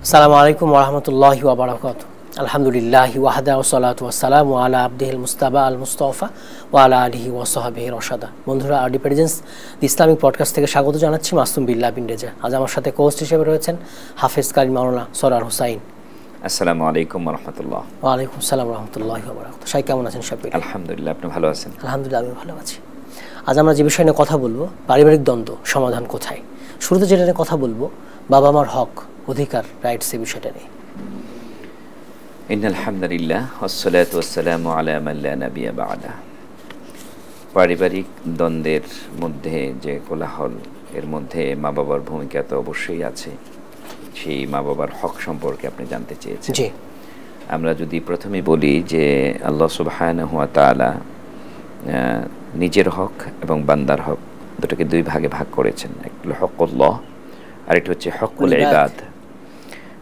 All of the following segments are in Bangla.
আসসালামু আলাইকুম ওয়া রাহমাতুল্লাহি ওয়া বারাকাতুহু। আলহামদুলিল্লাহি ওয়াহদা ওয়াসসালাতু ওয়াসসালামু আলা আবদিহিল মুস্তাবা আল মুস্তাফা ওয়া আলা আলিহি ওয়া সাহবিহি রাশাদা। বন্ধুরা, আরডি প্রেজেন্স দি ইসলামিক পডকাস্ট থেকে স্বাগত জানাচ্ছি মাসুম বিল্লাহ বিন রেজা। আজ আমার সাথে কোস্ট হিসেবে রয়েছেন হাফেজ কারি মাওলানা সরার হোসাইন। আসসালামু আলাইকুম ওয়া রাহমাতুল্লাহ। ওয়া আলাইকুম আসসালাম ওয়া রাহমাতুল্লাহি ওয়া বারাকাতুহু। শাই কেমন আছেন শাব্বির? আলহামদুলিল্লাহ, আপনি ভালো আছেন? আলহামদুলিল্লাহ, আমি ভালো আছি। আজ আমরা যে বিষয় নিয়ে কথা বলবো, পারিবারিক দ্বন্দ্ব সমাধান কোথায়। শুরুতে যেটা নিয়ে কথা বলবো, বাবা মার হক, অধিকার, রাইটস, এই বিষয়টা নিয়ে। ইন্নাল হামদুলিল্লাহ ওয়াসসালাতু ওয়াসসালামু আলা মান লা নাবিয়্যা বা'দা। পারিবারিক দ্বন্দ্বের মধ্যে যে কোলাহল, এর মধ্যে মা বাবার ভূমিকা তো অবশ্যই আছে। সেই মা বাবার হক সম্পর্কে আপনি জানতে চেয়েছেন। জি। আমরা যদি প্রথমে বলি যে আল্লাহ সুবহানাহু ওয়া তাআলা নিজের হক এবং বান্দার হক দুটোকে দুই ভাগে ভাগ করেছেন। একটা হলো হকুল্লাহ, আরেকটা হচ্ছে হকুল ইবাদ।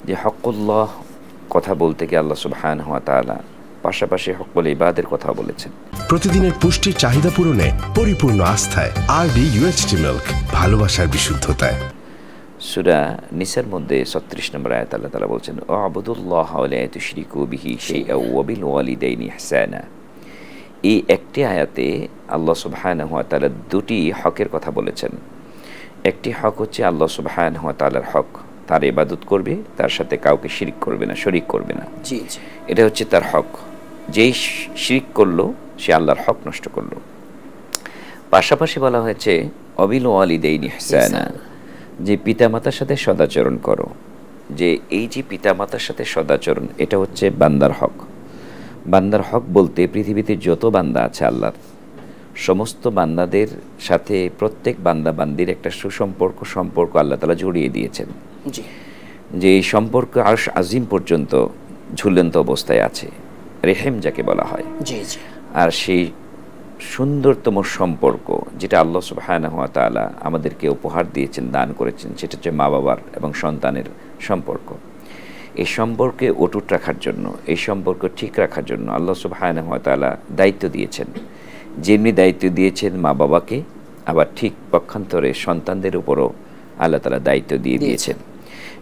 যে হকুল্লাহ কথা বলতে গিয়ে আল্লাহ সুবহানাহু ওয়া তাআলা পাশাপাশি হকুল ইবাদের কথা বলেছেন। প্রতিদিনের পুষ্টির চাহিদা পূরণে পরিপূর্ণ আস্থায় আরডি ইউএচটি মিল্ক, ভালোবাসার বিশুদ্ধতায়। সূরা নিসার মধ্যে ৩৬ নম্বর আয়াত আল্লাহ তাআলা বলছেন, ওয়াবুদুল্লাহ ওয়া লা তুশরিকু বিহি শাইআন ওয়া বিল ওয়ালিদাইনি ইহসানা। এই একটি আয়াতে আল্লাহ সুবহানাহু ওয়া তাআলা দুটি হকের কথা বলেছেন। একটি হক হচ্ছে আল্লাহ সুবহানাহু ওয়া তাআলার হক, তার ইবাদত করবে, তার সাথে কাউকে শিরিক করবে না, শরীক করবে না। জি জি, এটা হচ্ছে তার হক। যেই শিরিক করলো সে আল্লাহর হক নষ্ট করলো। পাশাপাশি বলা হয়েছে অবিল ওয়ালিদাইনি ইহসানা, যে পিতামাতার সাথে সদাচরণ করো। যে এই যে পিতামাতার সাথে সদাচরণ, এটা হচ্ছে বান্দার হক। বান্দার হক বলতে পৃথিবীতে যত বান্দা আছে আল্লাহর, সমস্ত বান্দাদের সাথে প্রত্যেক বান্দা বান্দির একটা সম্পর্ক আল্লাহ তাআলা জড়িয়ে দিয়েছেন। যে এই সম্পর্ক আরশ আজিম পর্যন্ত ঝুলন্ত অবস্থায় আছে, রেহেম যাকে বলা হয়। আর সেই সুন্দরতম সম্পর্ক যেটা আল্লাহ সুবহানাহু ওয়া তাআলা আমাদেরকে উপহার দিয়েছেন, দান করেছেন, সেটা হচ্ছে মা বাবার এবং সন্তানের সম্পর্ক। এই সম্পর্কে অটুট রাখার জন্য, এই সম্পর্ক ঠিক রাখার জন্য আল্লাহ সুবহানাহু ওয়া তাআলা দায়িত্ব দিয়েছেন। যেমনি দায়িত্ব দিয়েছেন মা বাবাকে, আবার ঠিক পক্ষান্তরে সন্তানদের উপরও আল্লাহ তাআলা দায়িত্ব দিয়ে দিয়েছেন।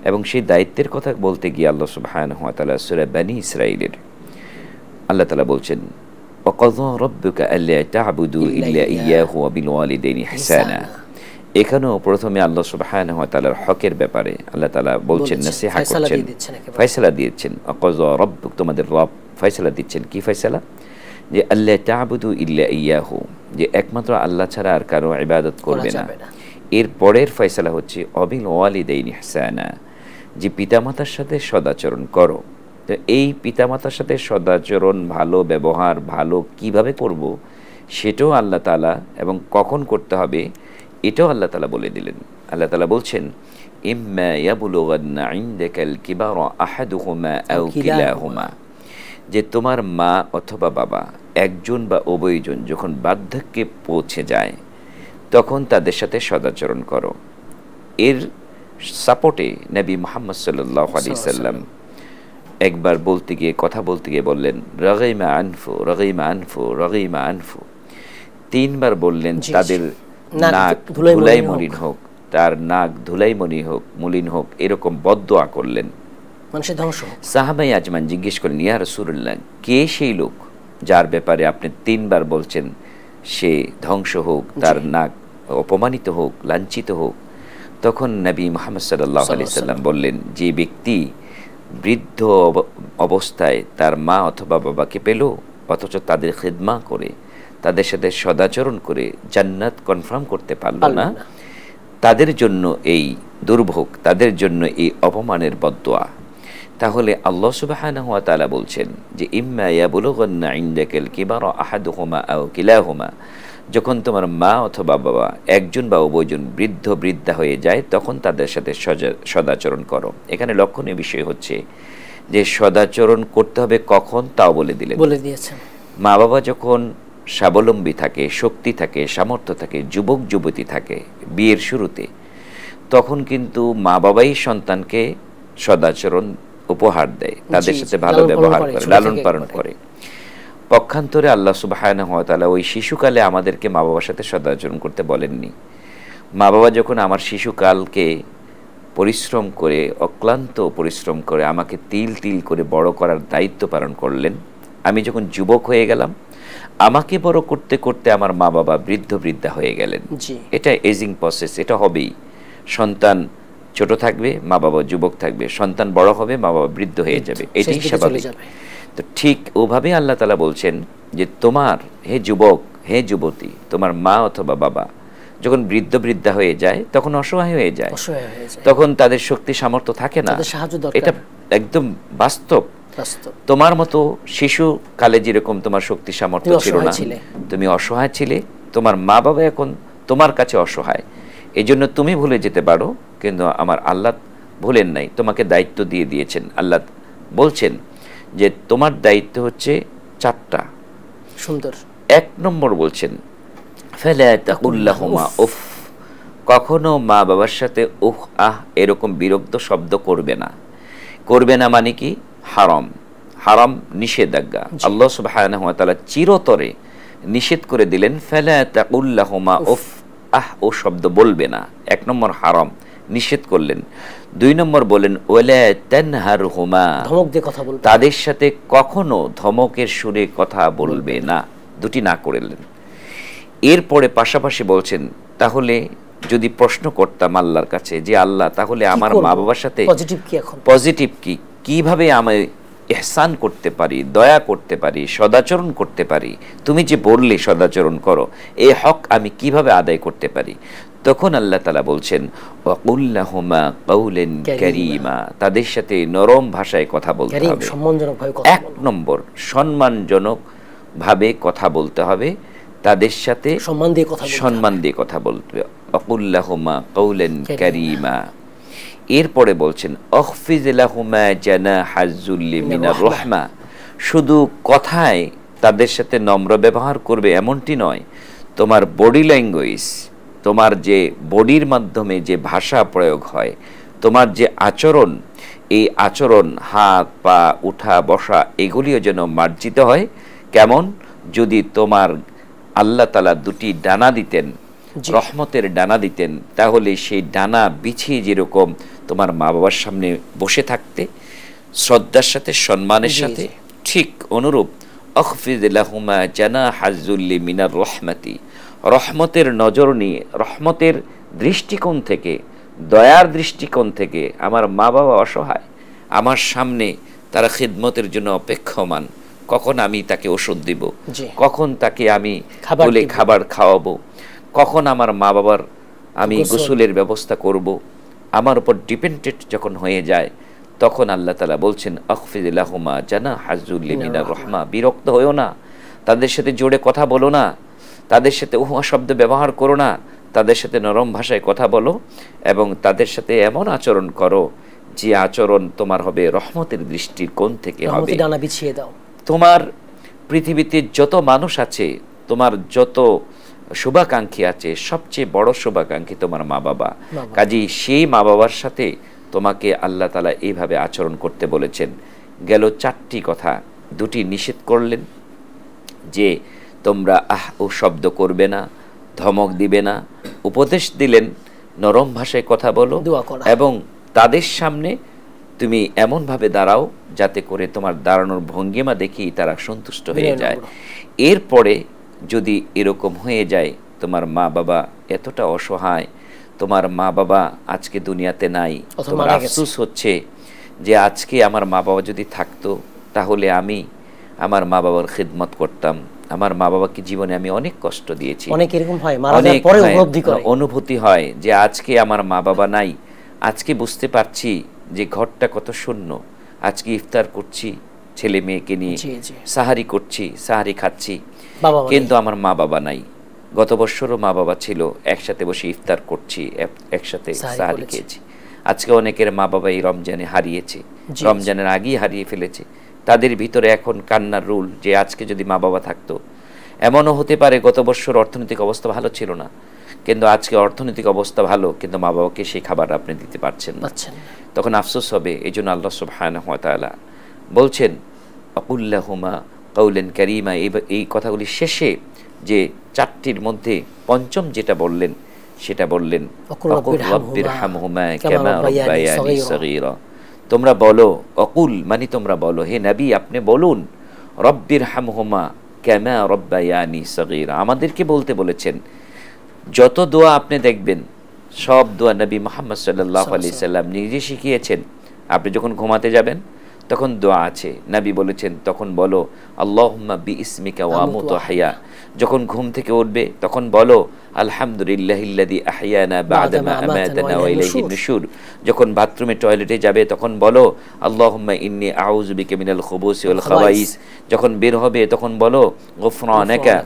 এবং সেই দায়িত্বের কথা বলতে গিয়ে আল্লাহ সুবহানাহু ওয়া তাআলা সূরা বনী ইসরাঈলের আল্লাহ তাআলা বলছেন, ওয়াকাযা রাব্বুকা আল্লা তা'বুদু ইল্লা ইয়্যাহু ওয়া বিল ওয়ালিদাইনি ইহসানা। এখানেও প্রথমে আল্লাহ সুবহানাহু ওয়া তাআলার হকের ব্যাপারে আল্লাহ তাআলা বলছেন, নসিহা করছেন, ফয়সালা দিয়েছেন। ওয়াকাযা রাব্বুক, তোমাদের রব ফয়সালা দিচ্ছেন। কি ফয়সালা? যে আল্লা তা'বুদু ইল্লা ইয়্যাহু, যে একমাত্র আল্লাহ ছাড়া আর কারো ইবাদত করবে না। এর পরের ফয়সালা হচ্ছে অবিল ওয়ালিদাইনি ইহসানা, যে পিতামাতার সাথে সদাচরণ করো। তো এই পিতামাতার সাথে সদাচরণ, ভালো ব্যবহার, ভালো কিভাবে করব সেটাও আল্লাহ তাআলা, এবং কখন করতে হবে এটাও আল্লাহ তাআলা বলে দিলেন। আল্লাহ তাআলা বলছেন, ইম্মা ইয়াবলুগান্না ইনদাকাল কিবারা আহাদুহুমা আও কিলাহুমা, যে তোমার মা অথবা বাবা একজন বা উভয়জন যখন বার্ধক্যে পৌঁছে যায় তখন তাদের সাথে সদাচরণ করো। এর সাপোর্টে নবী মুহাম্মদ সাল্লাল্লাহু আলাইহি সাল্লাম একবার কথা বলতে গিয়ে বললেন, রাগিমা আনফু রাগিমা আনফু রাগিমা আনফু। তিনবার বললেন তাদের নাক ধুলাই মলিন হোক, তার নাক ধুলাই মলিন হোক, এরকম বদদোয়া করলেন। মানুষের ধ্বংস হোক। সাহাবায়ে আজমান জিজ্ঞেস করলেন, ইয়া রাসূলুল্লাহ, কে সেই লোক যার ব্যাপারে আপনি তিনবার বলছেন সে ধ্বংস হোক, তার নাক অপমানিত হোক, লাঞ্ছিত হোক? তখন নবী মুহাম্মদ সাল্লাল্লাহু আলাইহি সাল্লাম বললেন, যে ব্যক্তি বৃদ্ধ অবস্থায় তার মা অথবা বাবাকে পেল, অথচ তাদের খিদমা করে, তাদের সাথে সদাচরণ করে জান্নাত কনফার্ম করতে পারল না, তাদের জন্য এই দুর্ভোগ, তাদের জন্য এই অপমানের বদদোয়া। তাহলে আল্লাহ সুবহানাহু ওয়া তাআলা বলছেন যে ইম্মা ইয়াবলুগান্না ইনদাকাল কিবারা আহাদুহুমা আও কিলাহুমা, যখন তোমার মা অথবা বাবা একজন বা উভয়জন বৃদ্ধা হয়ে যায় তখন তাদের সাথে সদাচরণ করো। এখানে লক্ষণীয় বিষয় হচ্ছে যে সদাচরণ করতে হবে কখন, তাও বলে দিয়েছেন। মা বাবা যখন স্বাবলম্বী থাকে, শক্তি থাকে, সামর্থ্য থাকে, যুবক যুবতী থাকে, বিয়ের শুরুতে, তখন কিন্তু মা বাবাই সন্তানকে সদাচরণ উপহার দেয়, তাদের সাথে ভালো ব্যবহার করে, লালন পালন করে। পক্ষান্তরে আল্লাহ সুবহানাহু ওয়া তাআলা ওই শিশুকালে আমাদেরকে মা বাবার সাথে সদাচরণ করতে বলেননি, মা বাবা যখন আমার শিশুকালকে পরিশ্রম করে, অক্লান্ত পরিশ্রম করে আমাকে তিল তিল করে বড় করার দায়িত্ব পালন করলেন, আমি যখন যুবক হয়ে গেলাম, আমাকে বড় করতে করতে আমার মা বাবা বৃদ্ধ বৃদ্ধা হয়ে গেলেন। এটা এজিং প্রসেস, এটা হবেই। সন্তান ছোট থাকবে, মা বাবা যুবক থাকবে, সন্তান বড় হবে, মা বাবা বৃদ্ধ হয়ে যাবে, এটাই স্বাভাবিক। তো ঠিক ওভাবে আল্লাহ তাআলা বলছেন যে তোমার, হে যুবক, হে যুবতী, তোমার মা অথবা বাবা যখন বৃদ্ধ বৃদ্ধা হয়ে যায় তখন অসহায় হয়ে যায়, তখন তাদের শক্তি সামর্থ্য থাকে না। এটা একদম বাস্তব। তোমার মতো শিশু কালে যেরকম তোমার শক্তি সামর্থ্য ছিল না, তুমি অসহায় ছিলে, তোমার মা বাবা এখন তোমার কাছে অসহায়, এই জন্য তুমি ভুলে যেতে পারো, কিন্তু আমার আল্লাহ ভুলেন নাই, তোমাকে দায়িত্ব দিয়ে দিয়েছেন। আল্লাহ বলছেন যে তোমার দায়িত্ব হচ্ছে 4টা। সুন্দর। 1 নম্বর বলছেন ফালা তাকুল্লাহুমা উফ, কখনো মা বাবার সাথে উহ আহ এরকম বিরক্ত শব্দ করবে না। করবে না মানে কি? হারাম, হারাম নিষেধাজ্ঞা। আল্লাহ সুবহানাহু ওয়া তাআলা চিরতরে নিষেধ করে দিলেন, ফালা তাকুল্লাহুমা উফ, আহ ও শব্দ বলবে না। 1 নম্বর হারাম, নিষেধ করলেন। 2 নম্বর বলেন ওয়ালা তানহারহুমা, ধমক দিয়ে কথা বলবে, তাদের সাথে কখনো ধমকের সুরে কথা বলবে না। 2টি না করলেন। এরপরে পাশাপাশি বলছেন, তাহলে যদি প্রশ্ন করতাম আল্লাহর কাছে যে আল্লাহ তাহলে আমার মা বাবার সাথে পজিটিভ কি, কিভাবে আমি ইহসান করতে পারি, দয়া করতে পারি, সদাচরণ করতে পারি, তুমি যে বললে সদাচরণ করো, এই হক আমি কিভাবে আদায় করতে পারি, তখন আল্লাহ তাআলা বলছেন ওয়াকুল্লাহুমা কাওলান কারীমা, তাদের সাথে নরম ভাষায় কথা বলতে হবে। 1 নম্বর সম্মানজনক ভাবে কথা বলতে হবে, তাদের সাথে সম্মান দিয়ে কথা বলতে। ওয়াকুল্লাহুমা কাওলান কারীমা। এরপরে বলছেন আখফিজ লাহুমা জানাহাজ যুল্লি মিনার রাহমা, শুধু কথায় তাদের সাথে নম্র ব্যবহার করবে এমনটি নয়, তোমার বডি ল্যাঙ্গুয়েজ, তোমার যে বডির মাধ্যমে যে ভাষা প্রয়োগ হয়, তোমার যে আচরণ, এই আচরণ হাত পা উঠা বসা এগুলিও যেন মার্জিত হয়। কেমন? যদি তোমার আল্লাহ তাআলা 2টি ডানা দিতেন, রহমতের ডানা দিতেন, তাহলে সেই ডানা বিছিয়ে যেরকম তোমার মা বাবার সামনে বসে থাকতে শ্রদ্ধার সাথে, সম্মানের সাথে, ঠিক অনুরূপ আখফিজ লাহুমা জানাহাজ যুল্লি মিনার রাহমাতি, রহমতের নজর নিয়ে, রহমতের দৃষ্টিকোণ থেকে, দয়ার দৃষ্টিকোণ থেকে, আমার মা বাবা অসহায়, আমার সামনে তারা খিদমতের জন্য অপেক্ষমান, কখন আমি তাকে ওষুধ দিব, কখন তাকে আমি বলে খাবার খাওয়াবো, কখন আমার মা বাবার আমি গোসলের ব্যবস্থা করব, আমার উপর ডিপেন্ডেন্ট যখন হয়ে যায়, তখন আল্লাহ তাআলা বলছেন আখফিজ লাহুমা জানাহাজ যুল্লি মিনার রাহমা, বিরক্ত হইও না, তাদের সাথে জোরে কথা বলো না, তাদের সাথে উহা শব্দ ব্যবহার করো না, তাদের সাথে নরম ভাষায় কথা বলো এবং তাদের সাথে এমন আচরণ করো যে আচরণ তোমার হবে রহমতের দৃষ্টিকোণ থেকে হবে। ডানা বিছিয়ে দাও। তোমার পৃথিবীতে যত মানুষ আছে, তোমার যত শুভাকাঙ্ক্ষী আছে, সবচেয়ে বড় শুভাকাঙ্ক্ষী তোমার মা বাবা। কাজেই সেই মা বাবার সাথে তোমাকে আল্লাহ তাআলা এইভাবে আচরণ করতে বলেছেন। গেল 4টি কথা, 2টি নিষেধ করলেন যে তোমরা আহ ও শব্দ করবে না, ধমক দিবে না, উপদেশ দিলেন নরম ভাষায় কথা বলো এবং তাদের সামনে তুমি এমনভাবে দাঁড়াও যাতে করে তোমার দাঁড়ানোর ভঙ্গিমা দেখেই তারা সন্তুষ্ট হয়ে যায়। এরপরে যদি এরকম হয়ে যায় তোমার মা বাবা এতটা অসহায়, তোমার মা বাবা আজকে দুনিয়াতে নাই, তোমার আফসোস হচ্ছে যে আজকে আমার মা বাবা যদি থাকতো তাহলে আমি আমার মা বাবার খিদমত করতাম, আমার মা বাবাকে জীবনে আমি অনেক কষ্ট দিয়েছি, অনেক এরকম হয়, মারা যাওয়ার পরে অনুভূতি হয় যে আজকে আমার মা বাবা নাই, আজকে বুঝতে পারছি যে ঘরটা কত শূন্য, আজকে ইফতার করছি ছেলে মেয়েকে নিয়ে, সাহারি করছি, সাহারি খাচ্ছি, কিন্তু আমার মা বাবা নাই। গত বছরও মা বাবা ছিল, একসাথে বসে ইফতার করছি, একসাথে সাহারি খেয়েছি। আজকে অনেকের মা বাবা এই রমজানে হারিয়েছে, রমজানের আগেই হারিয়ে ফেলেছে। তাদের ভিতরে এখন কান্নার রুল যে আজকে যদি মা বাবা থাকতো। এমনও হতে পারে গত বছর অর্থনৈতিক অবস্থা ভালো ছিল না, কিন্তু আজকে অর্থনৈতিক অবস্থা ভালো, কিন্তু মা বাবাকে সেই খাবার আপনি দিতে পারছেন না, তখন আফসোস হবে। এই জন্য আল্লাহ সুবহানাহু ওয়া তাআলা বলছেন আকুল্লাহুমা কাওলান কারীমা। এই কথাগুলি শেষে যে 4টির মধ্যে 5ম যেটা বললেন সেটা বললেন অকুল রব্বিরহামহুমা কামা রাব্বায়ানি সগীরা। তোমরা বলো, অকুল মানে তোমরা বলো, হে নবী আপনি বলুন, রব্বিরহামহুমা কামা রাব্বায়ানি সগীরা। আমাদেরকে বলতে বলেছেন। যত দোয়া আপনি দেখবেন সব দোয়া নবী মুহাম্মদ সাল্লাল্লাহু আলাইহি সাল্লাম নিজে শিখিয়েছেন। আপনি যখন ঘুমাতে যাবেন তখন দোয়া আছে, নবী বলেছেন তখন বলো আল্লাহুম্মা বিইসমিকা ওয়া আমুতু ওয়া আহইয়া। যখন ঘুম থেকে উঠবে তখন বলো আলহামদুলিল্লাহিল্লাযী আহইয়ানা বা'দা মা আমাতানা ওয়া ইলাইহিন নুশুর। যখন বাথরুমে টয়লেটে যাবে তখন বলো আল্লাহুম্মা ইন্নী আউযু বিকা মিনাল খুবুসি ওয়াল খাবাইস। যখন বের হবে তখন বলো গুফরানাকা।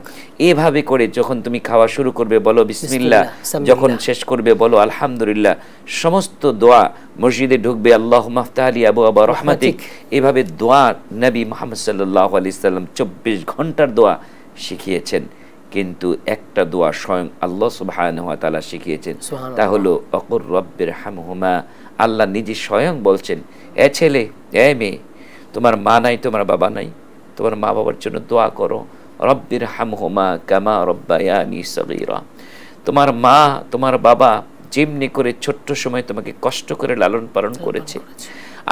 এভাবে করে যখন তুমি খাওয়া শুরু করবে বলো বিসমিল্লাহ, যখন শেষ করবে বলো আলহামদুলিল্লাহ। সমস্ত দোয়া, মসজিদে ঢুকবে আল্লাহুম্মা আফতাহলি আবওয়াবা রাহমাতিক। এভাবে দোয়া নবী মুহাম্মদ সাল্লাল্লাহু আলাইহি সাল্লাম 24 ঘন্টার দোয়া শিখিয়েছেন। কিন্তু একটা দোয়া স্বয়ং আল্লাহ সুবহানাহু ওয়া তাআলা শিখিয়েছেন, তা হলো অকুর রব্বিরহামহুমা। আল্লাহ নিজে স্বয়ং বলছেন, এ ছেলে, এ মেয়ে, তোমার মা নাই, তোমার বাবা নাই, তোমার মা বাবার জন্য দোয়া করো, রব্বিরহামহুমা কামা রাব্বায়ানি সগীরা। তোমার মা তোমার বাবা যেমনি করে ছোট্ট সময় তোমাকে কষ্ট করে লালন পালন করেছে,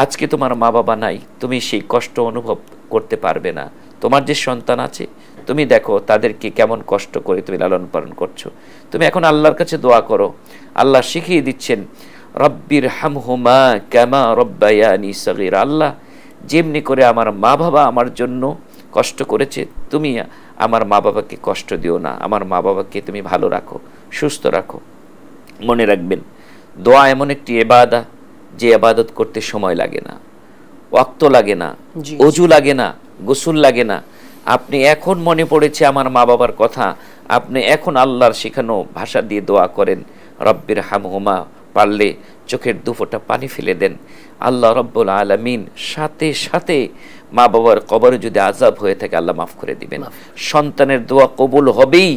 আজকে তোমার মা বাবা নাই, তুমি সেই কষ্ট অনুভব করতে পারবে না। তোমার যে সন্তান আছে তুমি দেখো তাদেরকে কেমন কষ্ট করে তুমি লালন পালন করছো। তুমি এখন আল্লাহর কাছে দোয়া করো। আল্লাহ শিখিয়ে দিচ্ছেন রব্বিরহামহুমা কামা রাব্বায়ানি সগীরা। আল্লাহ যেমনি করে আমার মা বাবা আমার জন্য কষ্ট করেছে, তুমি আমার মা বাবাকে কষ্ট দিও না। আমার মা বাবাকে তুমি ভালো রাখো, সুস্থ রাখো। মনে রাখবেন, দোয়া এমন একটি ইবাদত যে ইবাদত করতে সময় লাগে না, ওয়াক্ত লাগে না, ওযু লাগে না, গোসল লাগে না। আপনি এখন মনে পড়েছে আমার মা বাবার কথা, আপনি এখন আল্লাহর শেখানো ভাষা দিয়ে দোয়া করেন রব্বিরহামহুমা। পারলে চোখের দুফোঁটা পানি ফেলে দেন। আল্লাহ রব্বুল আলামিন সাথে সাথে মা বাবার কবরে যদি আযাব হয়ে থাকে আল্লাহ মাফ করে দিবেন। সন্তানের দোয়া কবুল হবেই,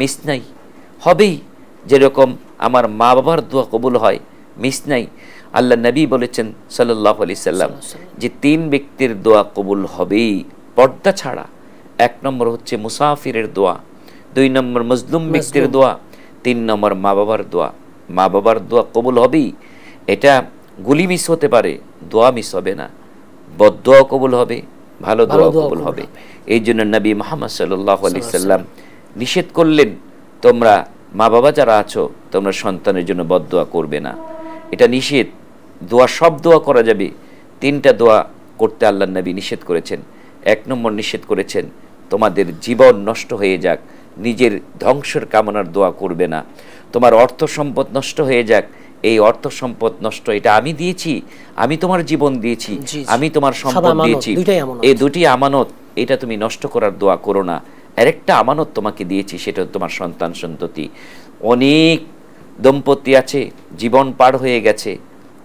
মিস নাই, হবেই। যেরকম আমার মা বাবার দোয়া কবুল হয়, মিস নাই। আল্লাহ নবী বলেছেন সাল্লাল্লাহু আলাইহি সাল্লাম যে 3 ব্যক্তির দোয়া কবুল হবেই পর্দা ছাড়া। 1 নম্বর হচ্ছে মুসাফিরের দোয়া, 2 নম্বর মজলুম ব্যক্তির দোয়া, 3 নম্বর মা বাবার দোয়া। মা বাবার দোয়া কবুল হবেই। এটা গুলি মিস হতে পারে, দোয়া মিস হবে না। বদদোয়া কবুল হবে, ভালো দোয়া কবুল হবে। এই জন্য নবী মুহাম্মদ সাল্লাল্লাহু আলাইহি সাল্লাম নিষেধ করলেন, তোমরা মা বাবা যারা আছো তোমরা সন্তানের জন্য বদদোয়া করবে না। এটা নিষেধ। দোয়া সব দোয়া করা যাবে, 3টা দোয়া করতে আল্লাহ নবী নিষেধ করেছেন। 1 নম্বর নিষেধ করেছেন তোমাদের জীবন নষ্ট হয়ে যাক, নিজের ধ্বংসের কামনার দোয়া করবে না। তোমার অর্থ সম্পদ নষ্ট হয়ে যাক, এই অর্থ সম্পদ নষ্ট, এটা আমি দিয়েছি, আমি তোমার জীবন দিয়েছি, আমি তোমার সম্পদ দিয়েছি, এই 2টি আমানত, এটা তুমি নষ্ট করার দোয়া করো না। আরেকটা আমানত তোমাকে দিয়েছি, সেটা তোমার সন্তান সন্ততি। অনেক দম্পতি আছে জীবন পার হয়ে গেছে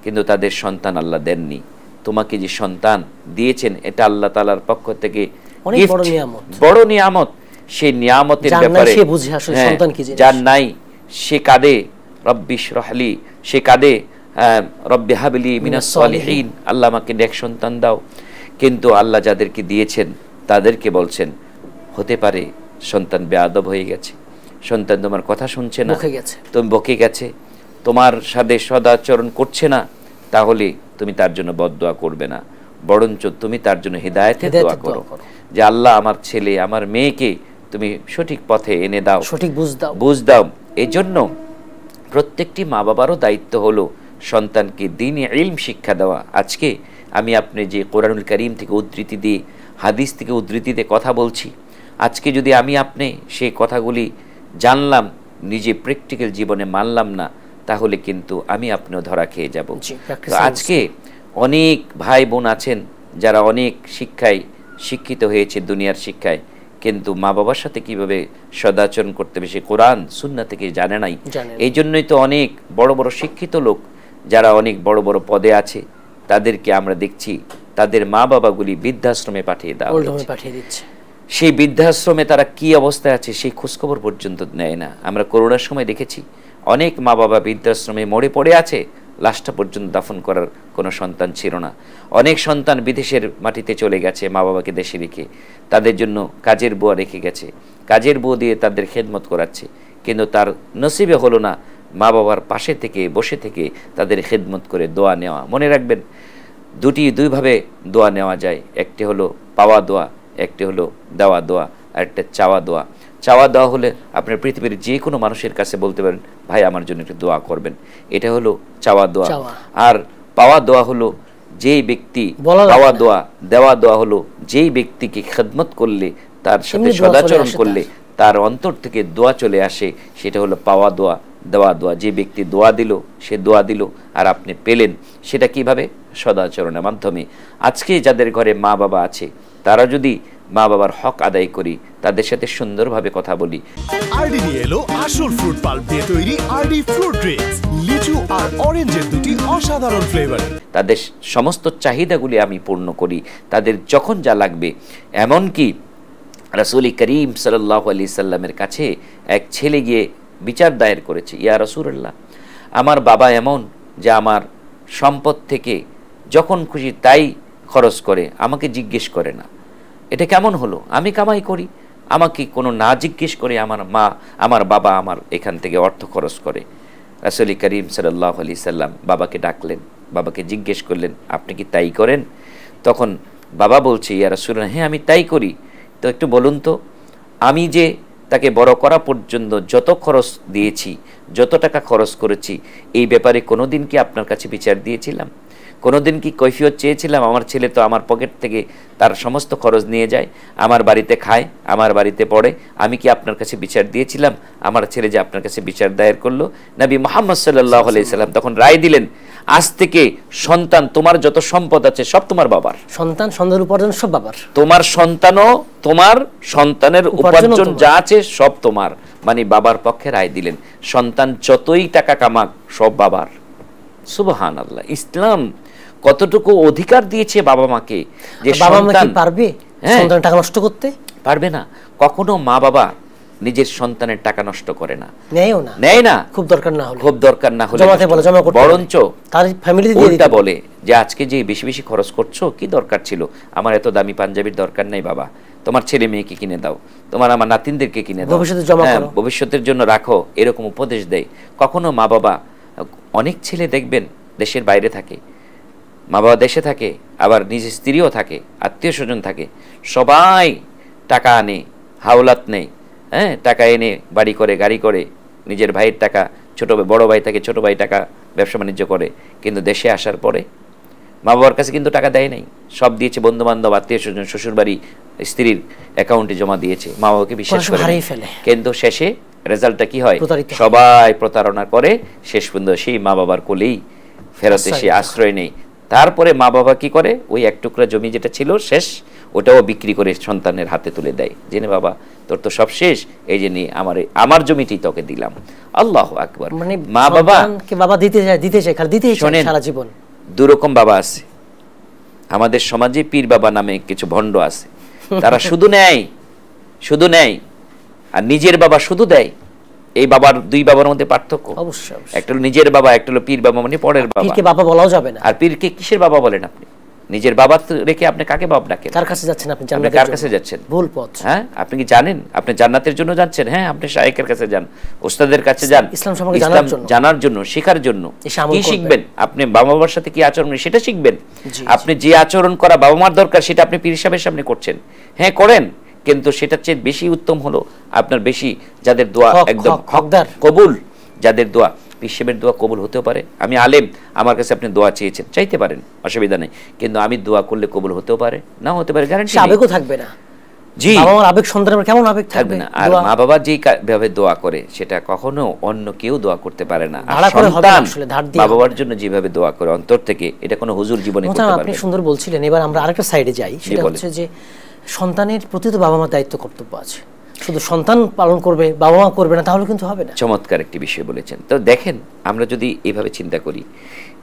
কিন্তু তাদের সন্তান আল্লাহ দেননি। তোমাকে যে সন্তান দিয়েছেন এটা আল্লাহ তাআলার পক্ষ থেকে বড় নিয়ামত। সেই নিয়ামতের ব্যাপারে যার নাই সে কাঁদে রব্বি ইশরাহলি, সে কাঁদে রব্বি হাবলি মিনাস সালিহিন, আল্লাহ আমাকে নেক সন্তান দাও। কিন্তু আল্লাহ যাদেরকে দিয়েছেন তাদেরকে বলছেন হতে পারে সন্তান বেয়াদব হয়ে গেছে, সন্তান তোমার কথা শুনছে না, তুমি বকে গেছে, তোমার সাথে সদাচরণ করছে না, তাহলে তুমি তার জন্য বদদোয়া করবে না, বরঞ্চ তুমি তার জন্য হিদায়াতের দোয়া করো যে আল্লাহ আমার ছেলে আমার মেয়েকে তুমি সঠিক পথে এনে দাও, সঠিক বুঝ দাও। এই জন্য প্রত্যেকটি মা বাবারও দায়িত্ব হলো সন্তানকে দ্বীনি ইলম শিক্ষা দেওয়া। আজকে আমি আপনি যে কোরআনুল কারীম থেকে উদ্ধৃতি দিয়ে, হাদিস থেকে উদ্ধৃতি দিয়ে কথা বলছি, আজকে যদি আমি আপনি সেই কথাগুলি জানলাম, নিজে প্র্যাকটিক্যাল জীবনে মানলাম না, তাহলে কিন্তু আমি আপনিও ধরা খেয়ে যাব। আজকে অনেক ভাই বোন আছেন যারা অনেক শিক্ষায় শিক্ষিত হয়েছে, দুনিয়ার শিক্ষায়, কিন্তু মা বাবার সাথে কিভাবে সদাচরণ করতে হবে সে কোরআন সুন্নাহ থেকে জানে নাই। এই জন্যই তো অনেক বড় বড় শিক্ষিত লোক যারা অনেক বড় বড় পদে আছে তাদেরকে আমরা দেখছি তাদের মা বাবাগুলি বৃদ্ধাশ্রমে পাঠিয়ে দিচ্ছে। সেই বৃদ্ধাশ্রমে তারা কি অবস্থায় আছে সেই খোঁজখবর পর্যন্ত নেয় না। আমরা করোনার সময় দেখেছি অনেক মা বাবা বৃদ্ধাশ্রমে মরে পড়ে আছে, লাশটা পর্যন্ত দাফন করার কোনো সন্তান ছিল না। অনেক সন্তান বিদেশের মাটিতে চলে গেছে মা বাবাকে দেশে রেখে, তাদের জন্য কাজের বুয়া রেখে গেছে, কাজের বউ দিয়ে তাদের খেদমত করাচ্ছে, কিন্তু তার নসিবে হলো না মা বাবার পাশে থেকে বসে থেকে তাদের খেদমত করে দোয়া নেওয়া। মনে রাখবেন দুইভাবে দোয়া নেওয়া যায়, একটি হলো পাওয়া দোয়া, একটি হলো দেওয়া দোয়া, আর একটা চাওয়া দোয়া। চাওয়া দোয়া হলে আপনার পৃথিবীর যে কোনো মানুষের কাছে বলতে পারেন ভাই আমার জন্য একটু দোয়া করবেন, এটা হলো চাওয়া দোয়া। আর পাওয়া দোয়া হলো যেই ব্যক্তি পাওয়া দোয়া, দেওয়া দোয়া হলো যেই ব্যক্তিকে খেদমত করলে, তার সাথে সদাচরণ করলে তার অন্তর থেকে দোয়া চলে আসে, সেটা হলো পাওয়া দোয়া, দেওয়া দোয়া। যে ব্যক্তি দোয়া দিল সে দোয়া দিল আর আপনি পেলেন, সেটা কিভাবে? সদাচরণের মাধ্যমে। আজকে যাদের ঘরে মা বাবা আছে তারা যদি মা বাবার হক আদায় করি, তাদের সাথে সুন্দরভাবে কথা বলি। আরডি নিয়ে এলো আসল ফ্রুট পাল্প দিয়ে তৈরি আরডি ফ্রুট ড্রিঙ্কস, লিচু আর অরেঞ্জের দুটি অসাধারণ ফ্লেভার। তাদের সমস্ত চাহিদাগুলি আমি পূর্ণ করি, তাদের যখন যা লাগবে। এমনকি রাসূল করিম সাল্লাল্লাহু আলাইহি সাল্লামের কাছে এক ছেলে গিয়ে বিচার দায়ের করেছে, ইয়া রাসূলুল্লাহ, আমার বাবা এমন যে আমার সম্পদ থেকে যখন খুশি তাই খরচ করে, আমাকে জিজ্ঞেস করে না। এটা কেমন হলো? আমি কামাই করি, আমাকে কোনো না জিজ্ঞেস করে আমার মা, আমার বাবা আমার এখান থেকে অর্থ খরচ করে। রাসূল করিম সাল্লাল্লাহু আলাইহি সাল্লাম বাবাকে ডাকলেন, বাবাকে জিজ্ঞেস করলেন আপনি কি তাই করেন? তখন বাবা বলছে, ইয়া রাসূলুল্লাহ, হ্যাঁ আমি তাই করি। তো একটু বলুন তো, আমি যে তাকে বড় করা পর্যন্ত যত খরচ দিয়েছি, যত টাকা খরচ করেছি, এই ব্যাপারে কোনোদিন কি আপনার কাছে বিচার দিয়েছিলাম? কোনোদিন কি কৈফিয়ত চেয়েছিলাম? আমার ছেলে তো আমার পকেট থেকে তার সমস্ত খরচ নিয়ে যায়, আমার বাড়িতে খায়, আমার বাড়িতে পড়ে, আমি কি আপনার কাছে বিচার দিয়েছিলাম? আমার ছেলে যে আপনার কাছে বিচার দায়ের করলো। নবী মুহাম্মদ সাল্লাল্লাহু আলাইহি সাল্লাম তখন রায় দিলেন, আজ থেকে সন্তান, তোমার যত সম্পদ আছে সব তোমার বাবার। সন্তান উপার্জন সব বাবার। তোমার সন্তানও, তোমার সন্তানের উপার্জন যা আছে সব তোমার। মানে বাবার পক্ষে রায় দিলেন, সন্তান যতই টাকা কামাক সব বাবার। সুবহানাল্লাহ। ইসলাম কতটুকু অধিকার দিয়েছে বাবা মাকে, যে সন্তান পারবে সন্তানের টাকা নষ্ট করতে? পারবে না। কখনো মা বাবা নিজের সন্তানের টাকা নষ্ট করে না, নেয় না, খুব দরকার না হলে বরঞ্চ তার ফ্যামিলিতে উল্টা বলে যে আজকে যে বেশি বেশি খরচ করছো, কি দরকার ছিল? আমার এত দামি পাঞ্জাবির দরকার নেই বাবা, তোমার ছেলে মেয়েকে কিনে দাও, তোমার আমার নাতিনদেরকে কিনে দাও, ভবিষ্যতের জন্য রাখো, এরকম উপদেশ দেয়। কখনো মা বাবা, অনেক ছেলে দেখবেন দেশের বাইরে থাকে, মা বাবা দেশে থাকে, আবার নিজের স্ত্রীও থাকে, আত্মীয় স্বজন থাকে, সবাই টাকা আনে, হাওলাত নেই, হ্যাঁ, টাকা এনে বাড়ি করে, গাড়ি করে, নিজের ভাইয়ের টাকা, বড় ভাই থাকে, ছোট ভাই টাকা ব্যবসা বাণিজ্য করে, কিন্তু দেশে আসার পরে মা বাবার কাছে কিন্তু টাকা দেয় নাই, সব দিয়েছে বন্ধু বান্ধব, আত্মীয় স্বজন, শ্বশুর বাড়ি, স্ত্রীর অ্যাকাউন্টে জমা দিয়েছে, মা বাবাকে বিশ্বাস করে, কিন্তু শেষে রেজাল্টটা কি হয়? সবাই প্রতারণা করে, শেষ পর্যন্ত সেই মা বাবার কোলেই ফেরত এসে আশ্রয় নেই। তারপরে মা বাবা কি করে? ওই এক টুকরা জমি যেটা ছিল শেষ, ওটাও বিক্রি করে সন্তানের হাতে তুলে দেয়, জেনে বাবা তোর তো সব শেষ, এই যে নিয়ে আমার জমিটি তোকে দিলাম। আল্লাহু আকবার। মানে মা বাবা দিতে চায় সারা জীবন। দুরকম বাবা আছে আমাদের সমাজে, পীর বাবা নামে কিছু ভণ্ড আছে, তারা শুধু নেয় আর নিজের বাবা শুধু দেয়। এই বাবার, দুই বাবার মধ্যে পার্থক্য অবশ্যই। একটা হলো নিজের বাবা, একটা হলো পীর বাবা, মানে পরের বাবা। পীরকে বাবা বলাও যাবে না। আর পীরকে কিসের বাবা বলেন আপনি? নিজের বাবা রেখে আপনি কাকে বাবা ডাকেন? কার কাছে যাচ্ছেন আপনি? কার কাছে যাচ্ছেন? ভুল পথ। হ্যাঁ, আপনি কি জানেন আপনি জান্নাতের জন্য যাচ্ছেন? হ্যাঁ, আপনি শায়েখের কাছে যান, ওস্তাদের কাছে যান, ইসলাম সম্পর্কে জানার জন্য, শেখার জন্য। কি শিখবেন? আপনি বাবা মার সাথে কি আচরণ সেটা শিখবেন। আপনি যে আচরণ করা বাবা মার দরকার সেটা আপনি পীর সাহেবের সামনে করছেন, হ্যাঁ করেন, কিন্তু সেটার চেয়ে বেশি উত্তম হলো আপনার বেশি যাদের দোয়া একদম হকদার, কবুল, যাদের দোয়া, পীর সাহেবের দোয়া কবুল হতেও পারে। আমি আলেম, আমার কাছে আপনি দোয়া চেয়েছেন, চাইতে পারেন, অসুবিধা নেই, কিন্তু আমি দোয়া করলে কবুল হতেও পারে, না হতে পারে, গ্যারান্টি আবেগও থাকবে না। জি, বাবা মার আবেগ সন্তানের কেমন আবেগ থাকবে না। আর মা বাবা যেই ভাবে দোয়া করে সেটা কখনো অন্য কেউ দোয়া করতে পারে না। আর সন্তান মা বাবার জন্য যেভাবে দোয়া করে অন্তর থেকে, এটা কোনো হুজুর জীবনে করতে পারবে না। আপনি সুন্দর বলছিলেন। এবার আমরা আরেকটা সাইডে যাই, সেটা হচ্ছে যে সন্তানের প্রতি তো বাবা মার দায়িত্ব কর্তব্য আছে, শুধু সন্তান পালন করবে বাবা মা করবে না তাহলে কিন্তু হবে না। চমৎকার একটি বিষয় বলেছেন। তো দেখেন, আমরা যদি এইভাবে চিন্তা করি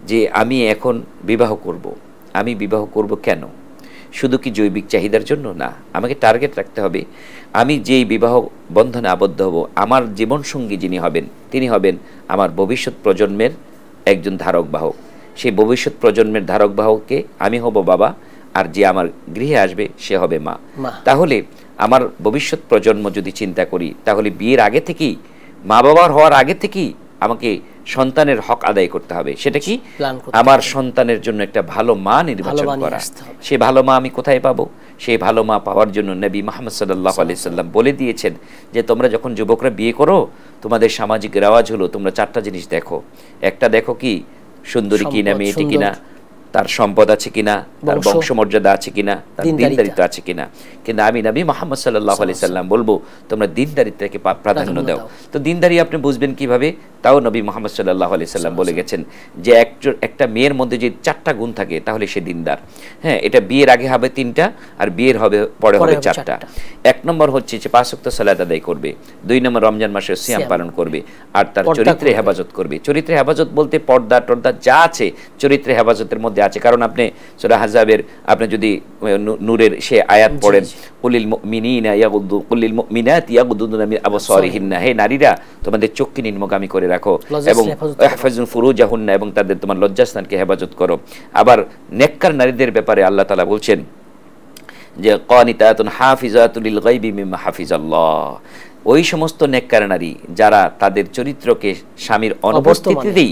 যে আমি এখন বিবাহ করব, আমি বিবাহ করব কেন? শুধু কি জৈবিক চাহিদার জন্য? না, আমাকে টার্গেট রাখতে হবে, আমি যেই বিবাহ বন্ধনে আবদ্ধ হব, আমার জীবনসঙ্গী যিনি হবেন তিনি হবেন আমার ভবিষ্যৎ প্রজন্মের একজন ধারক বাহক। সেই ভবিষ্যৎ প্রজন্মের ধারক বাহককে আমি হব বাবা, আর যে আমার গৃহে আসবে সে হবে মা। তাহলে আমার ভবিষ্যৎ প্রজন্ম যদি চিন্তা করি, তাহলে বিয়ের আগে থেকেই, মা বাবার হওয়ার আগে থেকেই আমাকে সন্তানের হক আদায় করতে হবে। সেটা কি? আমার সন্তানের জন্য একটা ভালো মা নির্বাচন করা। সেই ভালো মা আমি কোথায় পাবো? সেই ভালো মা পাওয়ার জন্য নবী মুহাম্মদ সাল্লাল্লাহু আলাইহি সাল্লাম বলে দিয়েছেন যে তোমরা যখন যুবকরা বিয়ে করো, তোমাদের সামাজিক রেওয়াজ হলো তোমরা 4টা জিনিস দেখো। একটা দেখো কি সুন্দরী কিনা, মেয়েটি কিনা, তার সম্পদ আছে কিনা, তার বংশমর্যাদা আছে কিনা, তার দিনদারিত্ব আছে কিনা। কিন্তু আমি নবী মুহাম্মদ সাল্লাল্লাহু আলাইহি সাল্লাম বলবো তোমরা দিনদারিত্বকে প্রাধান্য দাও। তো দিনদারি আপনি বুঝবেন কিভাবে? তাও নবী মুহাম্মদ সাল্লাল্লাহু আলাইহি সাল্লাম বলে গেছেন যে একটা মেয়ের মধ্যে যে 4টা গুণ থাকে তাহলে সে দিনদার। হ্যাঁ, এটা বিয়ের আগে হবে 3টা আর বিয়ের পরে হবে 4টা। 1 নম্বর হচ্ছে যে 5 ওয়াক্ত সালাত আদায় করবে, 2 নম্বর রমজান মাসে সিয়াম পালন করবে, আর তার চরিত্রে হেফাজত করবে। চরিত্রে হেফাজত বলতে পর্দা টর্দা যা আছে চরিত্রে হেফাজতের মধ্যে আছে। কারণ আপনি সূরা আহজাবের আপনি যদি নূরের সে আয়াত পড়েন, কুলিল মুমিনিনা ইয়াগুদ্দু কুলিল মুমিনাতি ইয়াগুদ্দুনা মিন আবসারিহিন্না, হে নারীরা তোমাদের চক্ষু নিম্নগামী করে রাখো এবং ইহফাজু ফুরুজাহুন্না, এবং তাদের তোমার লজ্জাস্থানকে হেফাজত করো। আবার নেককার নারীদের ব্যাপারে আল্লাহ তাআলা বলছেন যে কানিতাতুন হাফিজাতুল লিল গায়বি মিম্মা হাফিজাল্লাহ, ওই সমস্ত নেককার নারী যারা তাদের চরিত্রকে স্বামীর অনুপস্থিতিতেই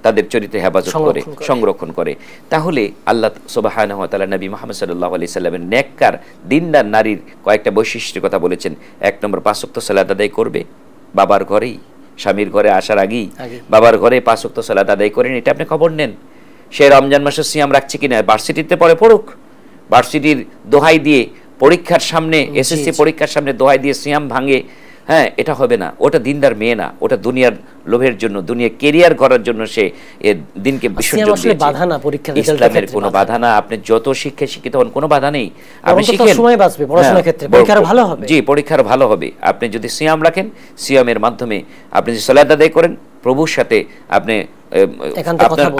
তাদের চরিত্রে হেফাজত করে, সংরক্ষণ করে। তাহলে আল্লাহ সুবহানাহু ওয়া তাআলা নবী মুহাম্মদ সাল্লাল্লাহু আলাইহি সাল্লামের নেককার দিনদার নারীর কয়েকটা বৈশিষ্ট্যের কথা বলেছেন। 1 নম্বর 5 ওয়াক্ত সালাত আদায় করবে, বাবার ঘরেই, স্বামীর ঘরে আসার আগেই বাবার ঘরে 5 ওয়াক্ত সালাত আদায় করেন। এটা আপনি খবর নেন। সে রমজান মাসে সিয়াম রাখছে কিনা, ভার্সিটিতে পড়ুক, ভার্সিটির দোহাই দিয়ে পরীক্ষার সামনে, এসএসসি পরীক্ষার সামনে দোহাই দিয়ে সিয়াম ভাঙে, হ্যাঁ, এটা হবে না। ওটা দিনদার মেয়ে না, ওটা দুনিয়ার লোভের জন্য, দুনিয়া কেরিয়ার করার জন্য সে দিনকে বিসর্জন দিয়েছে। ইসলামের কোনো বাধা না। আপনি যত শিক্ষিত হন কোনো বাধা নেই। আপনি শিখেন, সময় বাঁচবে, পড়াশোনার ক্ষেত্রে পরীক্ষার ভালো হবে। জি, পরীক্ষার ভালো হবে। আপনি যদি সিয়াম রাখেন, সিয়ামের মাধ্যমে আপনি যদি সালাত আদায় করেন, প্রভুর সাথে আপনি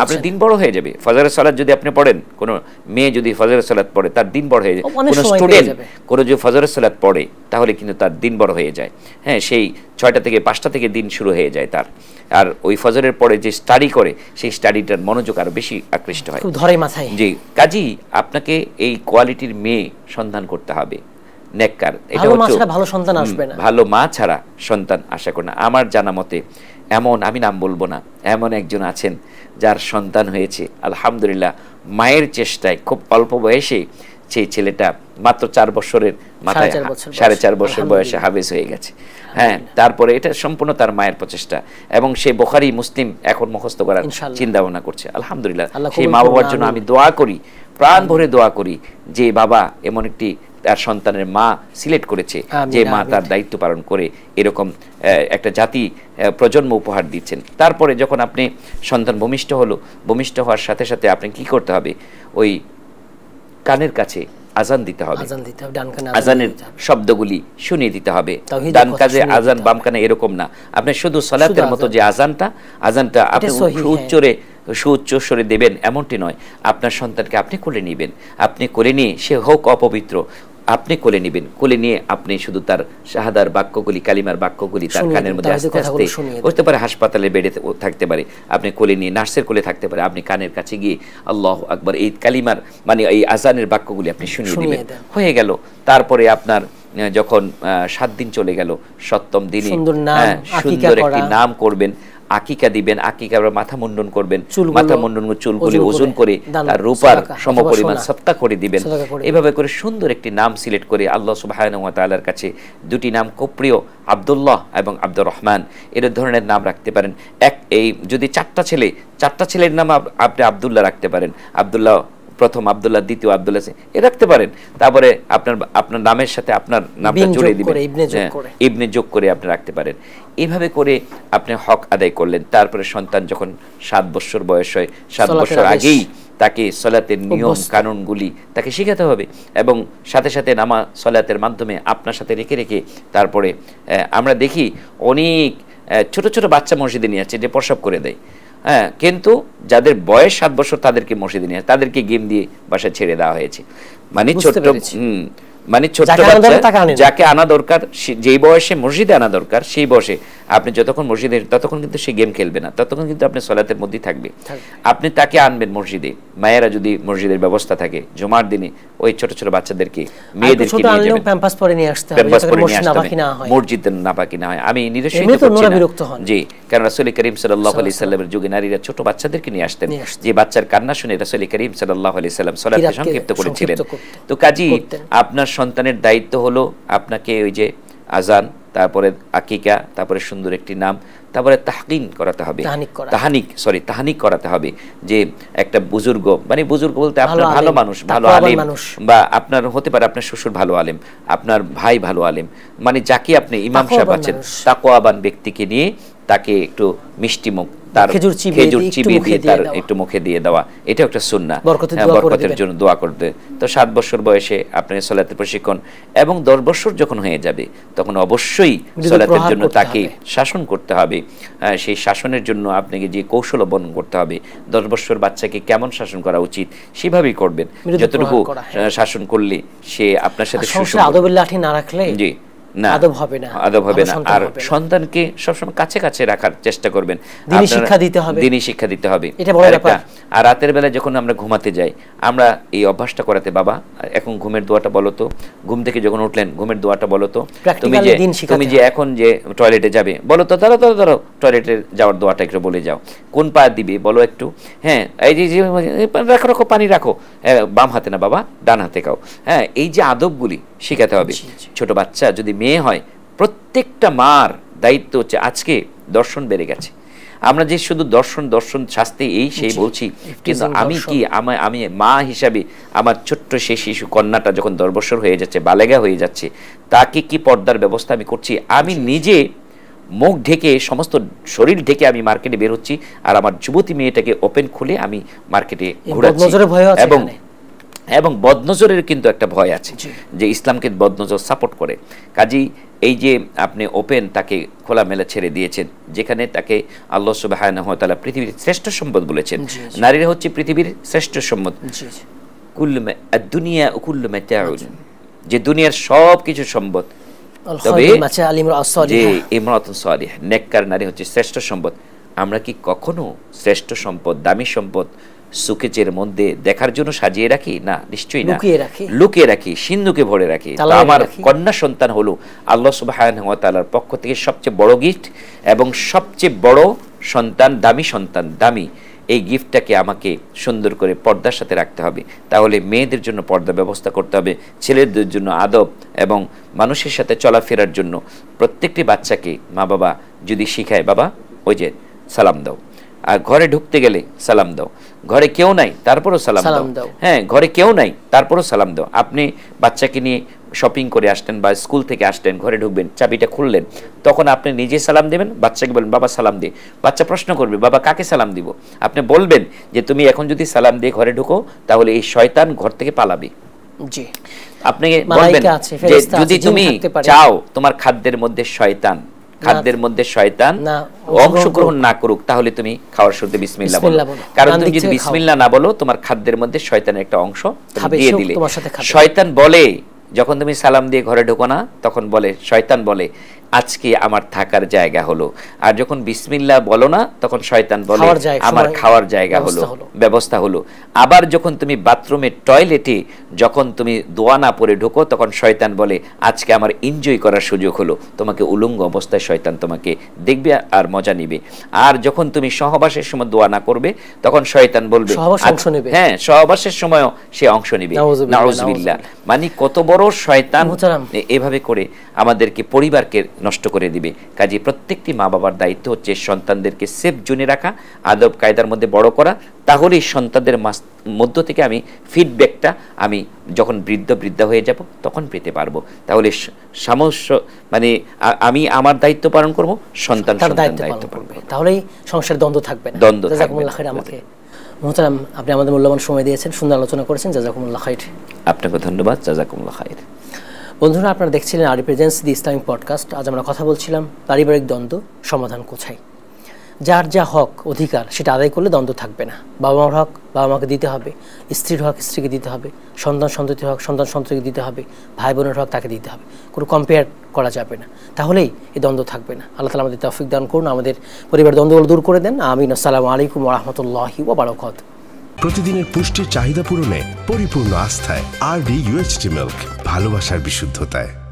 আপনার দিন বড় হয়ে যাবে। ফজরের সালাত যদি আপনি পড়েন, কোনো মেয়ে যদি ফজরের সালাত পড়ে তার দিন বড় হয়ে যায়। কোনো স্টুডেন্ট কোনো যদি ফজরের সালাত পড়ে তাহলে কিন্তু তার দিন বড় হয়ে যায়। হ্যাঁ, সেই 6টা থেকে 5টা থেকে দিন শুরু হয়ে যায় তার। আর ওই ফজরের পরে যে স্টাডি করে সেই স্টাডিটার মনোযোগ আরো বেশি আকৃষ্ট হয়, ধরে মাথায়। জি, কাজী আপনাকে এই কোয়ালিটির মেয়ে সন্ধান করতে হবে, নেককার। এটা হচ্ছে ভালো সন্তান আসবে না, ভালো মা ছাড়া সন্তান আশা করে না। আমার জানা মতে এমন, আমি নাম বলবো না, এমন একজন আছেন যার সন্তান হয়েছে আলহামদুলিল্লাহ মায়ের চেষ্টায়। খুব অল্প বয়সে সেই ছেলেটা মাত্র 4 বছরের মাথায়, 4.5 বছর বয়সে হাফেজ হয়ে গেছে। হ্যাঁ, তারপরে এটা সম্পূর্ণ তার মায়ের প্রচেষ্টা, এবং সে বুখারী মুসলিম এখন মুখস্থ করার চিন্তা ভাবনা করছে। আলহামদুলিল্লাহ, সেই মা বাবার জন্য আমি দোয়া করি, প্রাণ ভরে দোয়া করি যে বাবা এমন একটি তার সন্তানের মা সিলেক্ট করেছে, যে মা তার দায়িত্ব পালন করে এরকম একটা জাতি প্রজন্ম উপহার দিচ্ছেন। তারপরে যখন আপনি সন্তান ভূমিষ্ঠ হলো, ভূমিষ্ঠ হওয়ার সাথে সাথে আপনি কি করতে হবে? ওই কানের কাছে আজান দিতে হবে, আজানের শব্দগুলি শুনিয়ে দিতে হবে। ডান কাজে আজান, বাম কানে এরকম না। আপনি শুধু সালাতের মতো যে আজানটা আপনি সুউচ্চ স্বরে দেবেন এমনটি নয়। আপনার সন্তানকে আপনি কোলে নেবেন, আপনি কোলে নিয়ে, সে হোক অপবিত্র, আপনি কোলে নেবেন, কোলে নিয়ে আপনি শুধু তার শাহাদার বাক্যগুলি, কালিমার বাক্যগুলি তার কানের মধ্যে আস্তে আস্তে, হতে পারে হাসপাতালে বেডে থাকতে পারে, আপনি কোলে নিয়ে, নার্সের কোলে থাকতে পারে, আপনি কানের কাছে গিয়ে আল্লাহু আকবার এই কালিমার মানে এই আজানের বাক্যগুলি আপনি শুনিয়ে দিবেন। হয়ে গেল। তারপরে আপনার যখন 7 দিন চলে গেল, 7ম দিনে সুন্দর একটি নাম করবেন, আকিকা দিবেন, আকিকা মাথা মুন্ডন করবেন, মাথা মুন্ডন চুলগুলি ওজন করে তার রূপার সমপরিমাণ সদকা করে দিবেন। এভাবে করে সুন্দর একটি নাম সিলেক্ট করে আল্লাহ সুবহানাহু ওয়া তাআলার কাছে 2টি নাম খুব প্রিয়, আব্দুল্লাহ এবং আব্দুর রহমান, এর ধরনের নাম রাখতে পারেন। এই যদি 4টা ছেলের নাম আপনি আব্দুল্লাহ রাখতে পারেন, আব্দুল্লাহ প্রথম, আব্দুল্লাহ দ্বিতীয়, আব্দুল্লাহ এ রাখতে পারেন। তারপরে আপনার নামের সাথে আপনার নামটা জুড়ে দিবেন, ইবনে যোগ করে আপনি রাখতে পারেন। এইভাবে করে আপনি হক আদায় করলেন। তারপরে সন্তান যখন 7 বছর বয়স হয়, 7 বছর আগেই তাকে সালাতের নিয়ম কানুনগুলি তাকে শেখাতে হবে, এবং সাথে সাথে নামাজ সালাতের মাধ্যমে আপনার সাথে রেখে রেখে তারপরে আমরা দেখি অনেক ছোট ছোট বাচ্চা মসজিদে নিয়ে যাচ্ছে যে প্রসব করে দেয়। হ্যাঁ, কিন্তু যাদের বয়স 7 বছর তাদেরকে মসজিদে নিয়ে, তাদেরকে গেম দিয়ে বাসায় ছেড়ে দেওয়া হয়েছে। মানে ছোট্ট বাচ্চা যাকে আনা দরকার, যেই বয়সে মসজিদে আনা দরকার সেই বয়সে আপনি যতক্ষণ মসজিদে ততক্ষণ কিন্তু সে গেম খেলবে না, ততক্ষণ কিন্তু আপনি সলাতের মধ্যেই থাকবে। আপনি তাকে আনবেন মসজিদে, মায়েরা যদি মসজিদের ব্যবস্থা থাকে জুমার দিনে ওই ছোট ছোট বাচ্চাদেরকে মেয়েদেরকে নিয়ে যাবেন, প্যাম্পাস পরে নিয়ে আসতে হবে, মসজিদ নাপাকি না হয়। আমি নিরসিত জি, কারণ রাসূল করিম সাল্লাল্লাহু আলাইহি সাল্লামের যুগে নারীরা ছোট বাচ্চাদেরকে নিয়ে আসতেন, যে বাচ্চার কান্না শুনে রাসূল করিম সাল্লাল্লাহু আলাইহি সাল্লাম সালাতকে সংক্ষিপ্ত করেছিলেন। তো কাজী আপনার সন্তানের দায়িত্ব হলো আপনাকে ওই যে আজান, তারপরে আকিকা, তারপরে সুন্দর একটি নাম, তারপরে তাহকিন করাতে হবে, তাহানিক করাতে হবে, যে একটা বুজুর্গ, মানে বুজুর্গ বলতে আপনার ভালো মানুষ, ভালো আলেম, বা আপনার হতে পারে আপনার শ্বশুর ভালো আলেম, আপনার ভাই ভালো আলেম, মানে যাকে আপনি ইমাম সাহেব আছেন তাকওয়াবান ব্যক্তিকে নিয়ে তাকে একটু মিষ্টি মুখ, তার খেজুর চিবিয়ে দিয়ে তার একটু মুখে দিয়ে দেওয়া, এটা একটা সুন্নাহ, বরকতের জন্য দোয়া করতে। তো 7 বছর বয়সে আপনি সালাতের প্রশিক্ষণ, এবং 10 বছর যখন হয়ে যাবে তখন অবশ্যই সালাতের জন্য তাকে শাসন করতে হবে। সেই শাসনের জন্য আপনাকে যে কৌশল অবলম্বন করতে হবে, 10 বছর বাচ্চাকে কেমন শাসন করা উচিত সেভাবেই করবেন, যতটুকু শাসন করলে সে আপনার সাথে আদবের লাঠি না রাখলে জি আদব হবে না। আর সন্তানকে সবসময় কাছে কাছে রাখার চেষ্টা করবেন, দিনী শিক্ষা দিতে হবে, এটা বড় ব্যাপার। আর রাতের বেলা যখন আমরা ঘুমাতে যাই, আমরা এই অভ্যাসটা করাতে, বাবা এখন ঘুমের দোয়াটা বলো তো, ঘুম থেকে যখন উঠলেন ঘুমের দোয়াটা বলো তো, তুমি যে এখন যে টয়লেটে যাবে বলো তো, ধরো টয়লেটে যাওয়ার দোয়াটা একটু বলে যাও, কোন পা দিবে বলো একটু, হ্যাঁ এই যে রাখো পানি রাখো, বাম হাতে না বাবা ডান হাতে খাও, হ্যাঁ এই যে আদবগুলি শিখাতে হবে। ছোট বাচ্চা যদি মেয়ে হয়, প্রত্যেকটা মার দায়িত্ব হচ্ছে, আজকে দর্শন বেড়ে গেছে, আমরা যে শুধু দর্শন শাস্তি এই সেই বলছি, কিন্তু আমি কি আমি মা হিসাবে আমার ছোট্ট সেই শিশু কন্যাটা যখন 10 বছর হয়ে যাচ্ছে, বালেগা হয়ে যাচ্ছে, তাকে কি পর্দার ব্যবস্থা আমি করছি? আমি নিজে মুখ ঢেকে, সমস্ত শরীর ঢেকে আমি মার্কেটে বের হচ্ছি, আর আমার যুবতী মেয়েটাকে ওপেন খুলে আমি মার্কেটে ঘোরাচ্ছি, এবং বদনজরের কিন্তু একটা ভয় আছে, যে ইসলামকে বদনজর সাপোর্ট করে। কাজী এই যে আপনি ওপেন তাকে খোলামেলা ছেড়ে দিয়েছেন, যেখানে তাকে আল্লাহ সুবহানাহু ওয়া তাআলা পৃথিবীর শ্রেষ্ঠ সম্পদ বলেছেন, নারীরা হচ্ছে পৃথিবীর শ্রেষ্ঠ সম্পদ, দুনিয়া কুল্লু মাতাউন, যে দুনিয়ার সব কিছু সম্পদ, তবে যে ইমরাতুন সালিহ নেককার নারী হচ্ছে শ্রেষ্ঠ সম্পদ। আমরা কি কখনো শ্রেষ্ঠ সম্পদ, দামি সম্পদ সুকেজের মধ্যে দেখার জন্য সাজিয়ে রাখি? না, নিশ্চয়ই না, লুকিয়ে রাখি, সিন্ধুকে ভরে রাখি। আমার কন্যা সন্তান হলো আল্লাহ সুবহানাহু ওয়া তাআলার পক্ষ থেকে সবচেয়ে বড় গিফট, এবং সবচেয়ে বড় সন্তান, দামি এই গিফটটাকে আমাকে সুন্দর করে পর্দার সাথে রাখতে হবে। তাহলে মেয়েদের জন্য পর্দা ব্যবস্থা করতে হবে, ছেলেদের জন্য আদব এবং মানুষের সাথে চলাফেরার জন্য প্রত্যেকটি বাচ্চাকে মা বাবা যদি শিখায়, বাবা ওই যে সালাম দাও, আর ঘরে ঢুকতে গেলে সালাম দাও, ঘরে কেউ নাই তারপরও সালাম দাও, হ্যাঁ ঘরে কেউ নাই তারপরও সালাম দাও। আপনি বাচ্চাকে নিয়ে শপিং করে আসলেন বা স্কুল থেকে আসলেন, ঘরে ঢুকবেন, চাবিটা খুললেন, তখন আপনি নিজে সালাম দেবেন, বাচ্চাকে বলবেন বাবা সালাম দে। বাচ্চা প্রশ্ন করবে বাবা কাকে সালাম দিব? আপনি বলবেন যে তুমি এখন যদি সালাম দিয়ে ঘরে ঢুকো তাহলে এই শয়তান ঘর থেকে পালাবে। জি, আপনি বলবেন যে যদি তুমি চাও তোমার খাদ্যের মধ্যে শয়তান অংশগ্রহণ না করুক, তাহলে তুমি খাওয়ার শুরুতে বিসমিল্লাহ বলো, কারণ তুমি যদি বিসমিল্লাহ না বলো তোমার খাদ্যের মধ্যে শয়তানের একটা অংশ দিয়ে দিলে। শয়তান বলে, যখন তুমি সালাম দিয়ে ঘরে ঢোকো না, তখন বলে, শয়তান বলে আজকে আমার থাকার জায়গা হলো, আর যখন বিসমিল্লাহ বলো না তখন শয়তান বলে আমার খাওয়ার জায়গা হলো, ব্যবস্থা হলো। আবার যখন তুমি বাথরুমে টয়লেটে যখন তুমি দোয়া না পড়ে ঢোকো, তখন শয়তান বলে আজকে আমার এনজয় করার সুযোগ হলো। তোমাকে উলঙ্গ অবস্থায় শয়তান তোমাকে দেখবে আর মজা নিবে। আর যখন তুমি সহবাসের সময় দোয়া না করবে, তখন শয়তান বলবে, হ্যাঁ সহবাসের সময়ও সে অংশ নিবে। নাউজুবিল্লাহ। মানে কত বড় শয়তান এভাবে করে আমাদেরকে, পরিবারকে নষ্ট করে দিবে। কাজে প্রত্যেকটি মা বাবার দায়িত্ব হচ্ছে সন্তানদেরকে সেফ জোনে রাখা, আদব কায়দার মধ্যে বড় করা। তাহলেই সন্তানদের মধ্য থেকে আমি ফিডব্যাকটা আমি যখন বৃদ্ধা হয়ে যাব তখন পেতে পারবো। তাহলে সামস্য মানে আমি আমার দায়িত্ব পালন করব, সন্তান দায়িত্ব পালন করবে, তাহলেই সংসারের দ্বন্দ্ব থাকবে না। জাযাকুমুল্লাহ খাইর। আমাকে মুহতারাম আপনি আমাদের মূল্যবান সময় দিয়েছেন, সুন্দর আলোচনা করেছেন, জাযাকুমুল্লাহ খাইর। আপনাকে ধন্যবাদ, জাযাকুমুল্লাহ খাইর। বন্ধুরা, আপনারা দেখছিলেন আর রিপ্রেজেন্টস দি ইসলামিক পডকাস্ট। আজ আমরা কথা বলছিলাম পারিবারিক দ্বন্দ্ব সমাধান কোথায়। যার যা হক অধিকার সেটা আদায় করলে দ্বন্দ্ব থাকবে না। বাবা মার হক বাবা মাকে দিতে হবে, স্ত্রীর হক স্ত্রীকে দিতে হবে, সন্তান সন্ততির হক সন্তান সন্ততিকে দিতে হবে, ভাই বোনের হক তাকে দিতে হবে, কোনো কম্পেয়ার করা যাবে না। তাহলেই এই দ্বন্দ্ব থাকবে না। আল্লাহ তাআলা আমাদের তৌফিক দান করুন, আমাদের পরিবার দ্বন্দ্বগুলো দূর করে দেন। আমিন। আসসালামু আলাইকুম ওয়া রাহমাতুল্লাহি ওয়া বারাকাতুহু। প্রতিদিনের পুষ্টির চাহিদা পূরণে পরিপূর্ণ আস্থায় RD UHT মিল্ক, ভালোবাসার বিশুদ্ধতায়।